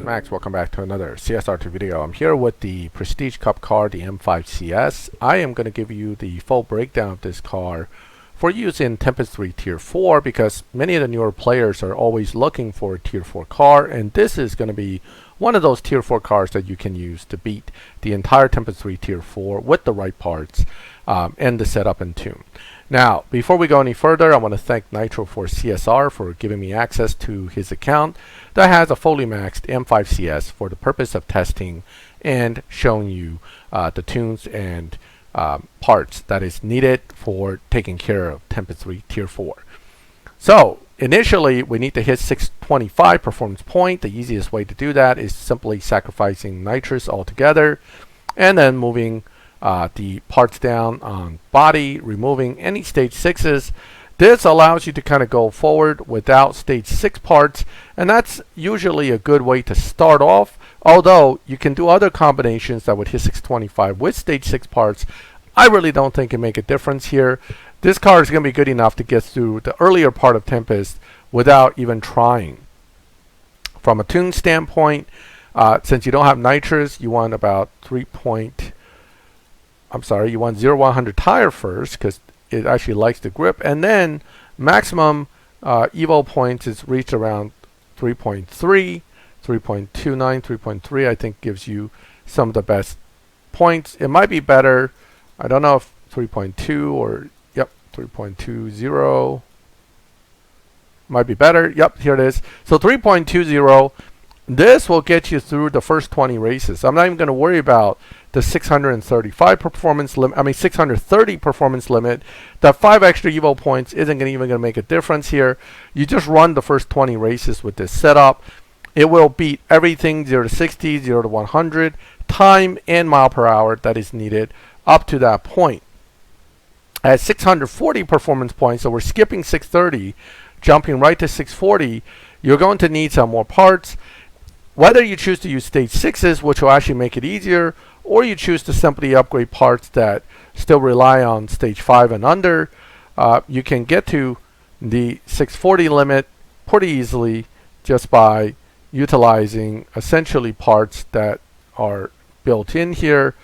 Max. Welcome back to another CSR2 video. I'm here with the Prestige Cup car, the M5 CS. I am going to give you the full breakdown of this car for use in Tempest 3 Tier 4 because many of the newer players are always looking for a Tier 4 car, and this is going to be one of those Tier 4 cars that you can use to beat the entire Tempest 3 Tier 4 with the right parts and the setup and tune. Now, before we go any further, I want to thank Nitro for CSR for giving me access to his account that has a fully maxed M5 CS for the purpose of testing and showing you the tunes and parts that is needed for taking care of Tempest 3 Tier 4. So, initially, we need to hit 625 performance point. The easiest way to do that is simply sacrificing nitrous altogether and then moving the parts down on body, removing any stage 6s. This allows you to kind of go forward without stage 6 parts, and that's usually a good way to start off, although you can do other combinations that would hit 625 with stage 6 parts. I really don't think it make a difference here. This car is going to be good enough to get through the earlier part of Tempest without even trying. From a tune standpoint, since you don't have nitrous, you want about you want 0-100 tire first because it actually likes the grip, and then maximum evo points is reached around 3.3, 3.29, 3.3 I think gives you some of the best points. It might be better, I don't know if 3.2 or 3.20 might be better. Yep, here it is. So 3.20, this will get you through the first 20 races. I'm not even going to worry about the 635 performance limit, 630 performance limit. That 5 extra evo points isn't even going to make a difference here. You just run the first 20 races with this setup. It will beat everything 0 to 60, 0 to 100, time and mile per hour that is needed up to that point. At 640 performance points, so we're skipping 630, jumping right to 640, you're going to need some more parts. Whether you choose to use stage 6s, which will actually make it easier, or you choose to simply upgrade parts that still rely on stage 5 and under, you can get to the 640 limit pretty easily just by utilizing essentially parts that are built in here.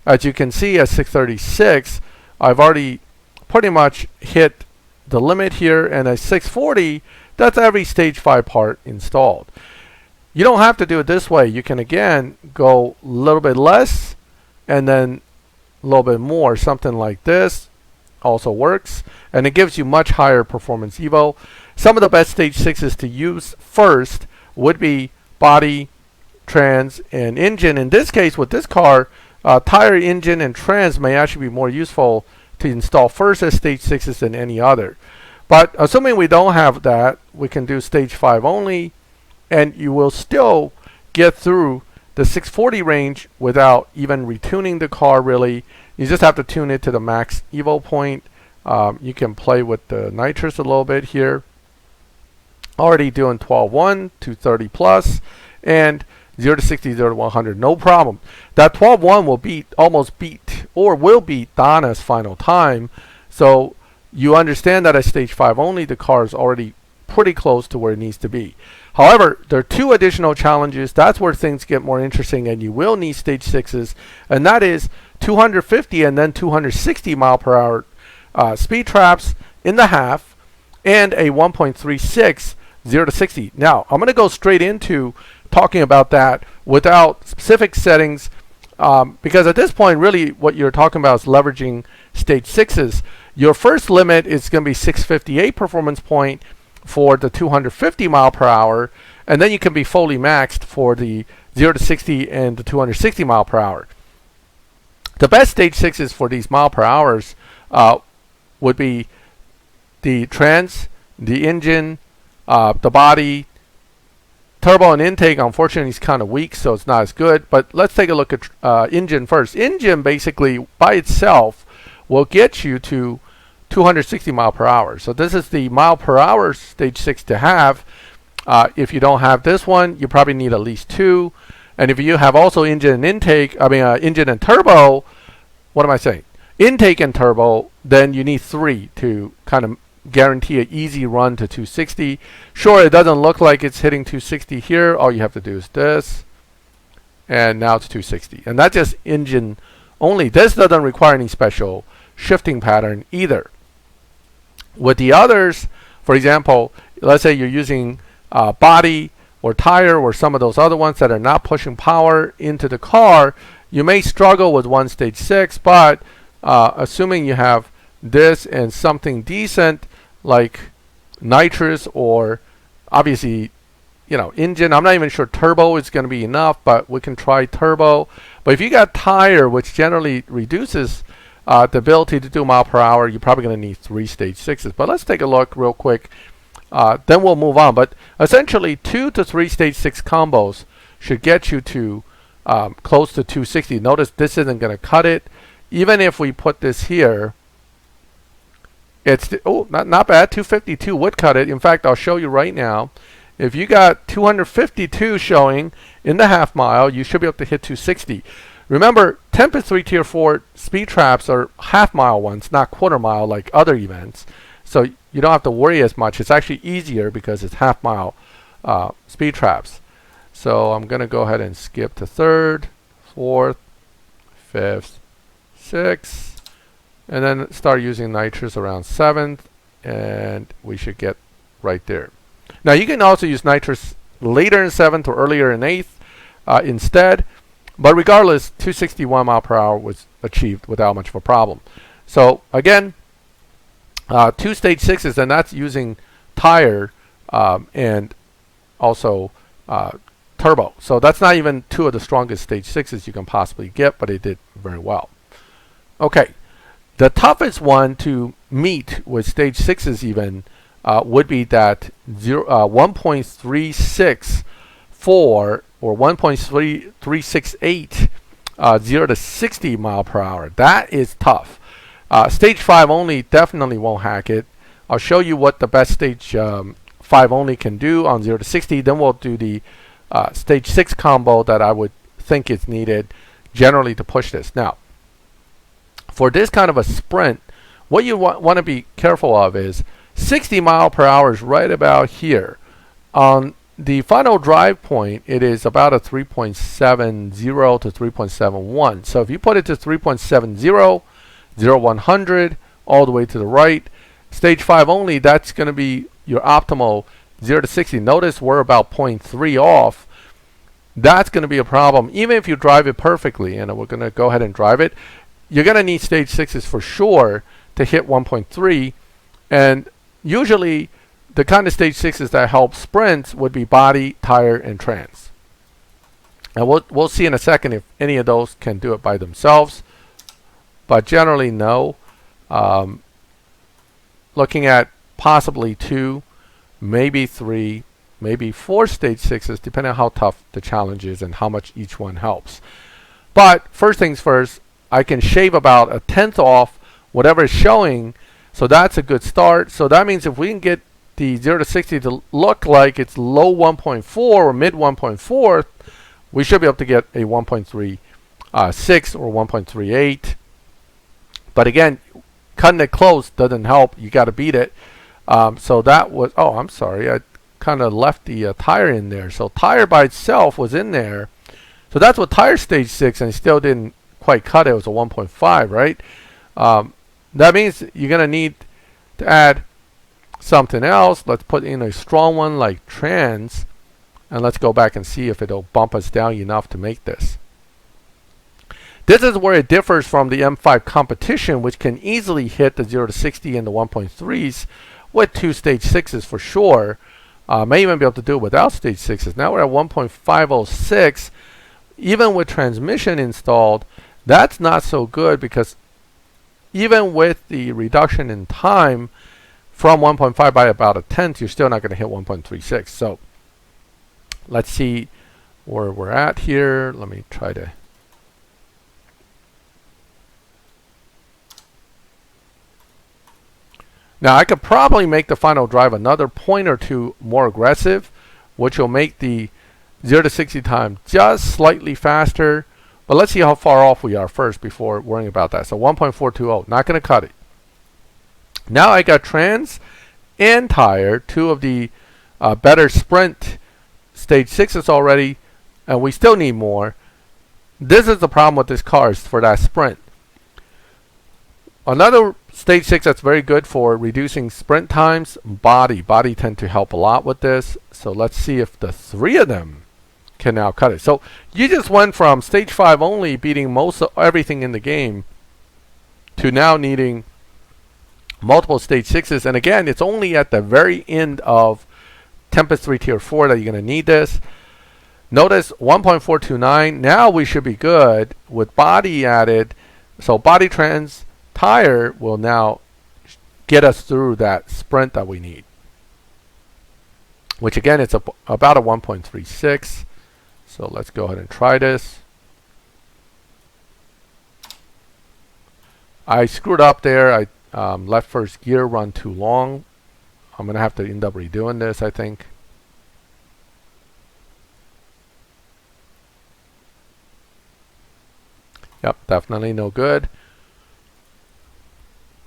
As you can see at 636, I've already pretty much hit the limit here, and at 640, that's every stage 5 part installed. You don't have to do it this way. You can again go a little bit less and then a little bit more. Something like this also works, and it gives you much higher performance evo. Some of the best stage 6s to use first would be body, trans, and engine. In this case, with this car, tire, engine, and trans may actually be more useful to install first as stage 6s than any other. But assuming we don't have that, we can do stage 5 only, and you will still get through the 640 range without even retuning the car really. You just have to tune it to the max evo point. You can play with the nitrous a little bit here. Already doing 12.1, 230 plus, and 0 to 60, 0 to 100, no problem. That 12.1 will beat Donna's final time. So you understand that at stage 5 only, the car is already pretty close to where it needs to be. However, there are 2 additional challenges. That's where things get more interesting, and you will need stage 6s, and that is 250 and then 260 mile per hour speed traps in the half, and a 1.36 0 to 60. Now, I'm going to go straight into talking about that without specific settings, because at this point, really, what you're talking about is leveraging stage 6s. Your first limit is going to be 658 performance point for the 250 mile per hour, and then you can be fully maxed for the 0 to 60 and the 260 mile per hour. The best stage 6s for these mile per hours would be the trans, the engine, the body. Turbo and intake, unfortunately, is kind of weak, so it's not as good. But let's take a look at engine first. Engine, basically, by itself, will get you to 260 mile per hour. So this is the mile per hour stage 6 to have. If you don't have this one, you probably need at least 2. And if you have also engine and intake, engine and turbo, what am I saying? Intake and turbo, then you need 3 to kind of guarantee an easy run to 260. Sure, it doesn't look like it's hitting 260 here. All you have to do is this, and now it's 260. And that's just engine only. This doesn't require any special shifting pattern either. With the others, for example, let's say you're using body or tire or some of those other ones that are not pushing power into the car, you may struggle with one stage 6, but assuming you have this and something decent like nitrous or obviously engine, I'm not even sure turbo is going to be enough, but we can try turbo. But if you got tire, which generally reduces the ability to do mile per hour, you're probably going to need 3 stage 6s. But let's take a look real quick, then we'll move on. But essentially 2 to 3 stage 6 combos should get you to close to 260. Notice this isn't going to cut it. Even if we put this here, it's not bad. 252 would cut it. In fact, I'll show you right now. If you got 252 showing in the half mile, you should be able to hit 260. Remember, Tempest 3 Tier 4 speed traps are half mile ones, not quarter mile like other events. So you don't have to worry as much. It's actually easier because it's half mile speed traps. So I'm going to go ahead and skip to 3rd, 4th, 5th, 6th, and then start using nitrous around 7th, and we should get right there. Now you can also use nitrous later in 7th or earlier in 8th instead, but regardless, 261 mile per hour was achieved without much of a problem. So again, 2 stage 6s, and that's using tire and also turbo. So that's not even 2 of the strongest stage 6s you can possibly get, but it did very well. Okay, the toughest one to meet with stage 6s even would be that 1.364 or 1.368 0 to 60 mile per hour. That is tough. Stage 5 only definitely won't hack it. I'll show you what the best stage 5 only can do on 0 to 60. Then we'll do the stage 6 combo that I would think is needed generally to push this. Now, for this kind of a sprint, what you want to be careful of is 60 mile per hour is right about here. On the final drive point, it is about a 3.70 to 3.71. So if you put it to 3.70, 0, 100, all the way to the right, stage 5 only, that's going to be your optimal 0 to 60. Notice we're about 0.3 off. That's going to be a problem, even if you drive it perfectly. And we're going to go ahead and drive it. You're going to need stage 6s for sure to hit 1.3. And usually, the kind of stage 6s that help sprints would be body, tire, and trans. And we'll see in a second if any of those can do it by themselves. But generally, no. Looking at possibly 2, maybe 3, maybe 4 stage 6s, depending on how tough the challenge is and how much each one helps. But first things first, I can shave about a 1/10 off whatever is showing. So that's a good start. So that means if we can get the 0 to 60 to look like it's low 1.4 or mid 1.4, we should be able to get a 1.36 or 1.38. But again, cutting it close doesn't help. You got to beat it. So that was, oh, I'm sorry. I kind of left the tire in there. So tire by itself was in there. So that's what tire stage 6, and still didn't quite cut it. It was a 1.5, right? That means you're going to need to add something else. Let's put in a strong one like trans, and let's go back and see if it'll bump us down enough to make this. This is where it differs from the M5 competition, which can easily hit the 0 to 60 and the 1.3s with 2 stage 6s for sure. May even be able to do it without stage 6s. Now we're at 1.506. Even with transmission installed, that's not so good, because even with the reduction in time from 1.5 by about a 1/10, you're still not going to hit 1.36. So let's see where we're at here. Let me try to. Now I could probably make the final drive another point or two more aggressive, which will make the 0 to 60 time just slightly faster. But let's see how far off we are first before worrying about that. So 1.420, not going to cut it. Now I got trans, and tire, two of the better sprint stage 6s already, and we still need more. This is the problem with this car, is for that sprint. Another stage 6 that's very good for reducing sprint times, body tend to help a lot with this. So let's see if the three of them can now cut it. So you just went from stage 5 only beating most of everything in the game to now needing multiple stage 6s. And again, it's only at the very end of Tempest 3 Tier 4 that you're going to need this. Notice 1.429. Now we should be good with body added. So body trans tire will now get us through that sprint that we need. Which again, it's about a 1.36. So let's go ahead and try this. I screwed up there. I left first gear run too long. I'm going to have to end up redoing this, I think. Yep, definitely no good.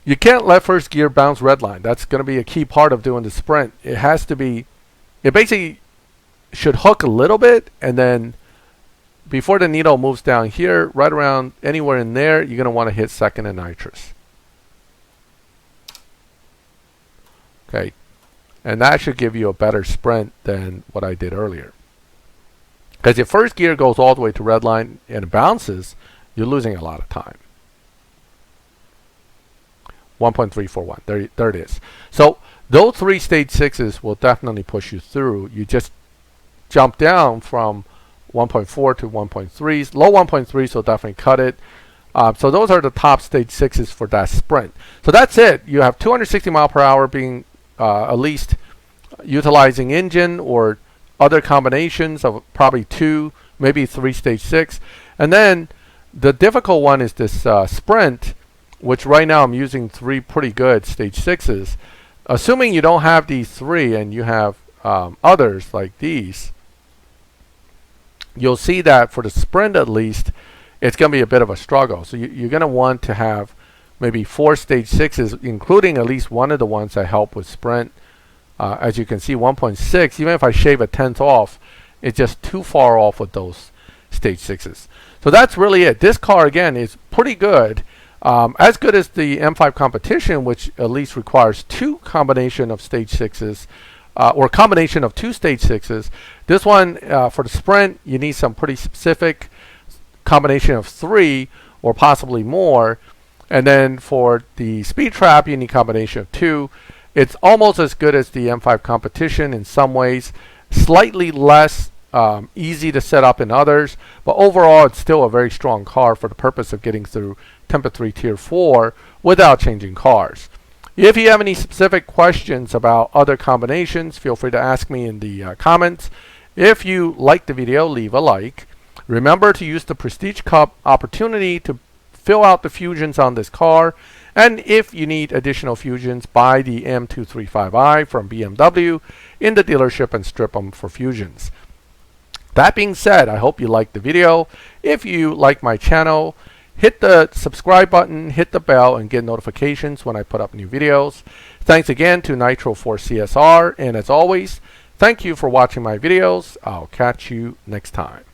You can't let first gear bounce redline. That's going to be a key part of doing the sprint. It has to be, it basically should hook a little bit, and then before the needle moves down here, right around anywhere in there, you're going to want to hit second and nitrous. Okay, and that should give you a better sprint than what I did earlier. Because if first gear goes all the way to redline and it bounces, you're losing a lot of time. 1.341. There it is. So those three stage 6s will definitely push you through. You just jump down from 1.4 to 1.3s. Low 1.3s will definitely cut it. So those are the top stage 6s for that sprint. So that's it. You have 260 mile per hour being at least utilizing engine or other combinations of probably 2, maybe 3 stage 6. And then the difficult one is this sprint, which right now I'm using 3 pretty good stage 6s. Assuming you don't have these 3 and you have others like these, you'll see that for the sprint at least, it's going to be a bit of a struggle. So you're going to want to have maybe 4 stage 6s, including at least one of the ones that help with sprint. As you can see, 1.6, even if I shave a tenth off, it's just too far off with those stage 6s. So that's really it. This car, again, is pretty good. As good as the M5 competition, which at least requires 2 combination of stage 6s, or combination of 2 stage 6s. This one, for the sprint, you need some pretty specific combination of 3 or possibly more. And then for the speed trap, you need combination of 2. It's almost as good as the M5 competition in some ways, slightly less easy to set up in others, but overall it's still a very strong car for the purpose of getting through Tempest 3 Tier 4 without changing cars. If you have any specific questions about other combinations, feel free to ask me in the comments. If you like the video, leave a like. Remember to use the Prestige Cup opportunity to fill out the fusions on this car. And if you need additional fusions, buy the M235i from BMW in the dealership and strip them for fusions. That being said, I hope you liked the video. If you like my channel, hit the subscribe button, hit the bell, and get notifications when I put up new videos. Thanks again to Nitro for CSR, and as always, thank you for watching my videos. I'll catch you next time.